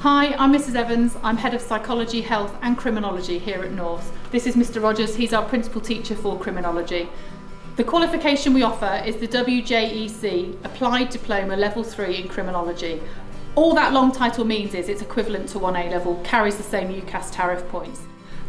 Hi, I'm Mrs Evans. I'm Head of Psychology, Health and Criminology here at North. This is Mr Rogers, he's our Principal Teacher for Criminology. The qualification we offer is the WJEC Applied Diploma Level 3 in Criminology. All that long title means is it's equivalent to 1A level, carries the same UCAS tariff points.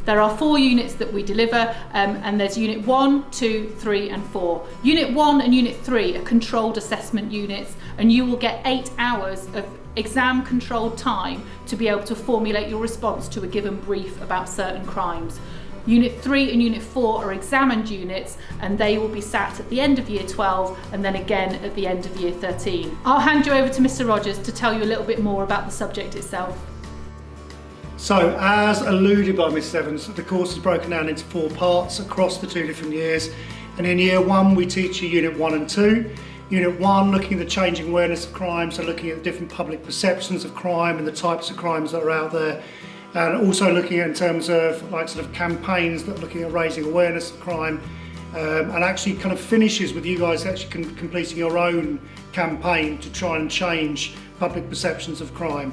There are 4 units that we deliver and there's Unit 1, 2, 3 and 4. Unit 1 and Unit 3 are controlled assessment units and you will get 8 hours of exam controlled time to be able to formulate your response to a given brief about certain crimes. Unit 3 and Unit 4 are examined units and they will be sat at the end of Year 12 and then again at the end of Year 13. I'll hand you over to Mr Rogers to tell you a little bit more about the subject itself. So, as alluded by Ms Evans, the course is broken down into 4 parts across the 2 different years. And in Year 1 we teach you Unit 1 and 2. Unit 1 looking at the changing awareness of crime, so looking at the different public perceptions of crime and the types of crimes that are out there. And also looking at in terms of campaigns that are looking at raising awareness of crime. And actually kind of finishes with you guys actually completing your own campaign to try and change public perceptions of crime.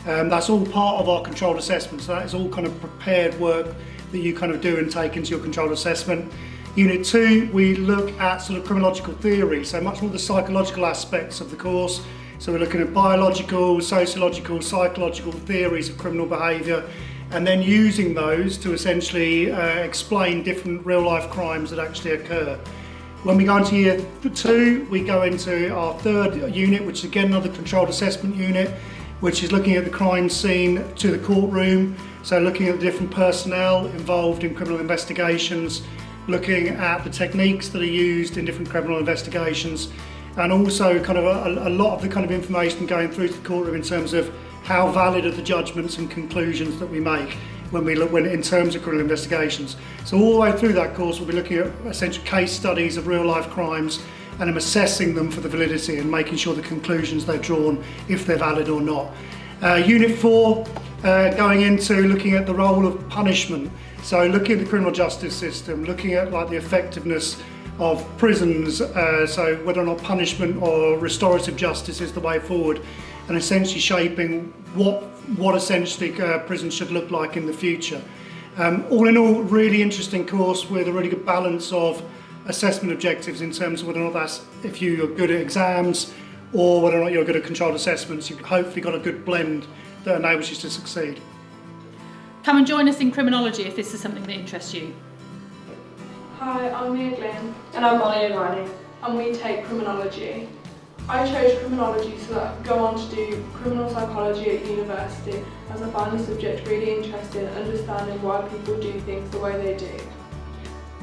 That's all part of our controlled assessment, so that is all kind of prepared work that you kind of do and take into your controlled assessment. Unit 2, we look at sort of criminological theory, so much more the psychological aspects of the course. So we're looking at biological, sociological, psychological theories of criminal behaviour and then using those to essentially explain different real life crimes that actually occur. When we go into Year 2, we go into our 3rd unit, which is again another controlled assessment unit, which is looking at the crime scene to the courtroom, so looking at the different personnel involved in criminal investigations, looking at the techniques that are used in different criminal investigations, and also kind of a lot of the kind of information going through to the courtroom in terms of how valid are the judgments and conclusions that we make when in terms of criminal investigations. So all the way through that course we'll be looking at essential case studies of real life crimes and I'm assessing them for the validity and making sure the conclusions they've drawn, if they're valid or not. Unit 4, going into looking at the role of punishment. So looking at the criminal justice system, looking at the effectiveness of prisons, so whether or not punishment or restorative justice is the way forward, and essentially shaping what essentially prisons should look like in the future. All in all, really interesting course with a really good balance of assessment objectives in terms of whether or not that's if you're good at exams or whether or not you're good at controlled assessments. You've hopefully got a good blend that enables you to succeed. Come and join us in criminology if this is something that interests you. Hi, I'm Mia Glynn. And I'm Molly O'Reilly. And we take criminology. I chose criminology so that I could go on to do criminal psychology at university, as I find the subject really interesting and understanding why people do things the way they do.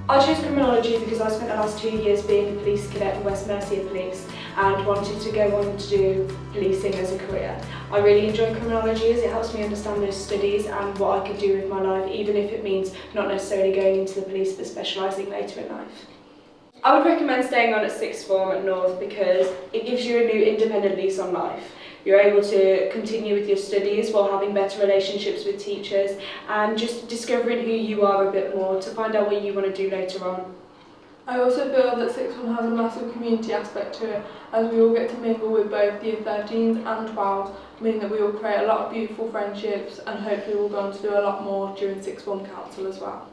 I chose criminology because I spent the last 2 years being a police cadet in West Mercia Police and wanted to go on to do policing as a career. I really enjoy criminology as it helps me understand those studies and what I could do with my life, even if it means not necessarily going into the police but specialising later in life. I would recommend staying on at sixth form at North because it gives you a new independent lease on life. You're able to continue with your studies while having better relationships with teachers and just discovering who you are a bit more to find out what you want to do later on. I also feel that sixth form has a massive community aspect to it, as we all get to mingle with both Year 13s and 12s, meaning that we will create a lot of beautiful friendships and hopefully we'll go on to do a lot more during sixth form council as well.